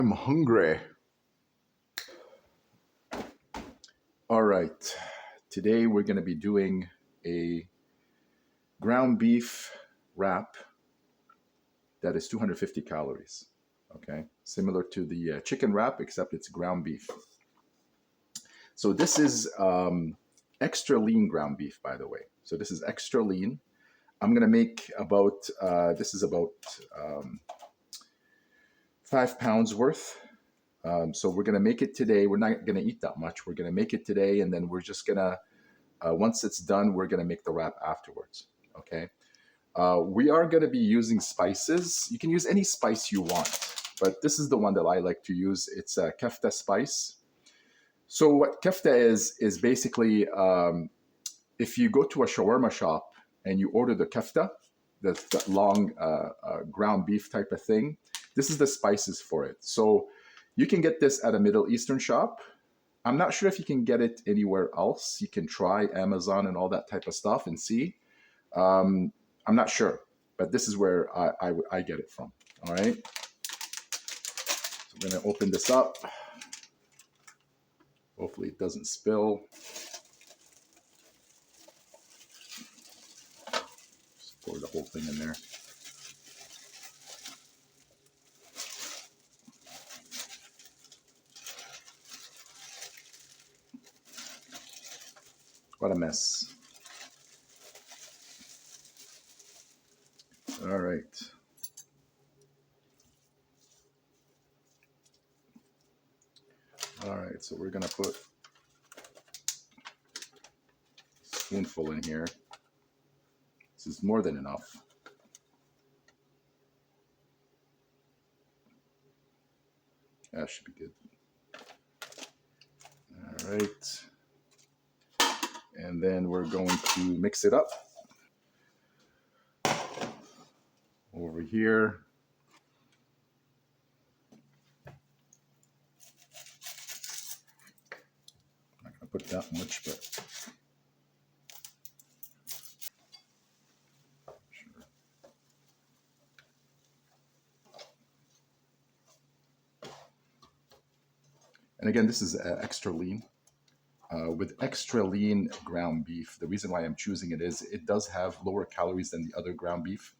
I'm hungry. All right. Today we're going to be doing a ground beef wrap that is 250 calories. Okay. Similar to the chicken wrap, except it's ground beef. So this is extra lean ground beef, by the way. So this is extra lean. I'm going to make about, this is about 5 pounds worth. So we're going to make it today. We're not going to eat that much. We're going to make it today, and then we're just going to once it's done, we're going to make the wrap afterwards. Okay. We are going to be using spices. You can use any spice you want, but this is the one that I like to use. It's a kefta spice. So what kefta is basically if you go to a shawarma shop and you order the kefta, that long ground beef type of thing, this is the spices for it. So you can get this at a Middle Eastern shop. I'm not sure if you can get it anywhere else. You can try Amazon and all that type of stuff and see. I'm not sure, but this is where I get it from. All right. So I'm going to open this up. Hopefully it doesn't spill. Just pour the whole thing in there. What a mess. All right. All right, so we're going to put a spoonful in here. This is more than enough. That should be good. All right. And then we're going to mix it up. Over here. I'm not going to put that much, but sure. And again, this is extra lean. With extra lean ground beef, the reason why I'm choosing it is it does have lower calories than the other ground beef.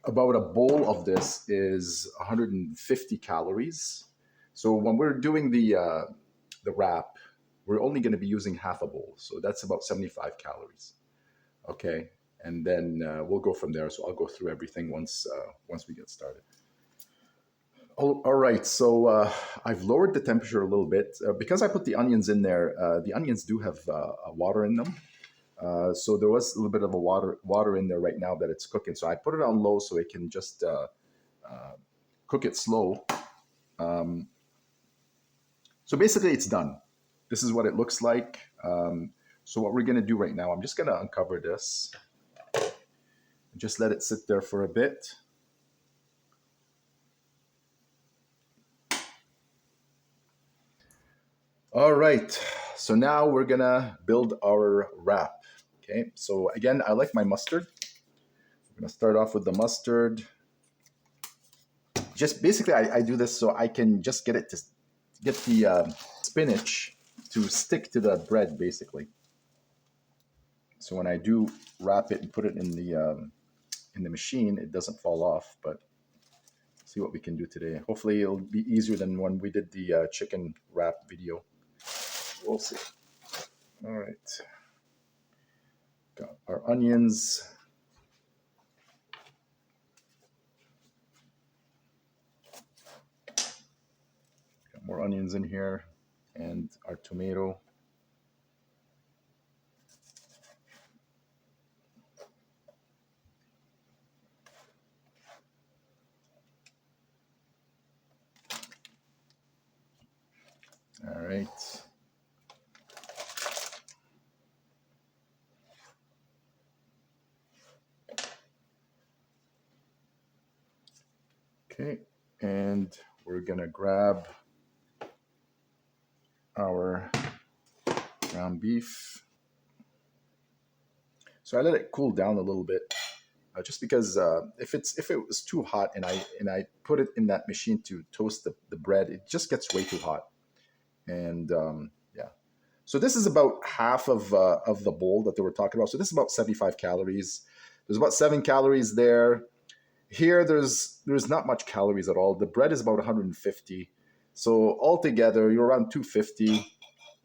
About a bowl of this is 150 calories. So when we're doing the wrap, we're only going to be using half a bowl. So that's about 75 calories. Okay. And then we'll go from there. So I'll go through everything once we get started. All right, so I've lowered the temperature a little bit. Because I put the onions in there, the onions do have water in them. So there was a little bit of a water in there right now that it's cooking. So I put it on low so it can just cook it slow. So basically it's done. This is what it looks like. So what we're gonna do right now, I'm just gonna uncover this and just let it sit there for a bit. All right, so now we're gonna build our wrap. Okay, so again, I like my mustard. I'm gonna start off with the mustard. Just basically, I do this so I can just get it to get the spinach to stick to the bread, basically. So when I do wrap it and put it in the machine, it doesn't fall off. But see what we can do today. Hopefully, it'll be easier than when we did the chicken wrap video. We'll see. All right. Got our onions. Got more onions in here. And our tomato. All right. Okay, and we're gonna grab our ground beef. So I let it cool down a little bit just because if it was too hot and I put it in that machine to toast the bread, it just gets way too hot. And yeah, so this is about half of the bowl that they were talking about. So this is about 75 calories. There's about 7 calories there. Here, there's not much calories at all. The bread is about 150. So altogether, you're around 250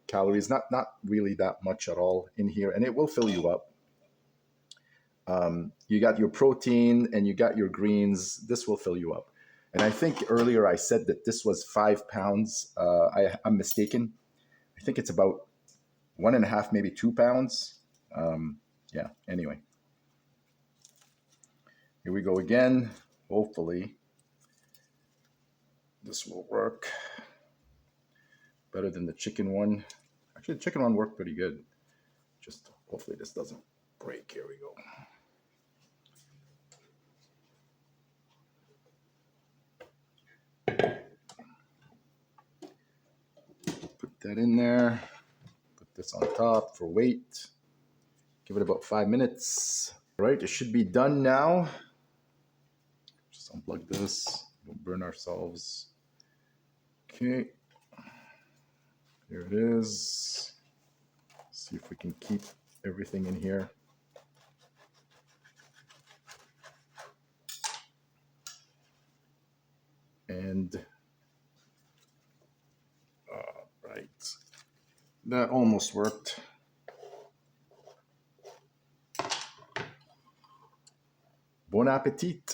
calories. Not really that much at all in here, and it will fill you up. You got your protein and you got your greens. This will fill you up. And I think earlier I said that this was 5 pounds. I'm mistaken. I think it's about 1.5, maybe 2 pounds. Yeah, anyway. Here we go again. Hopefully this will work better than the chicken one. Actually, the chicken one worked pretty good. Just hopefully this doesn't break. Here we go. Put that in there. Put this on top for weight. Give it about 5 minutes. All right, it should be done now. Just unplug this. Don't burn ourselves. Okay. Here it is. See if we can keep everything in here. And right, that almost worked. Bon appetit.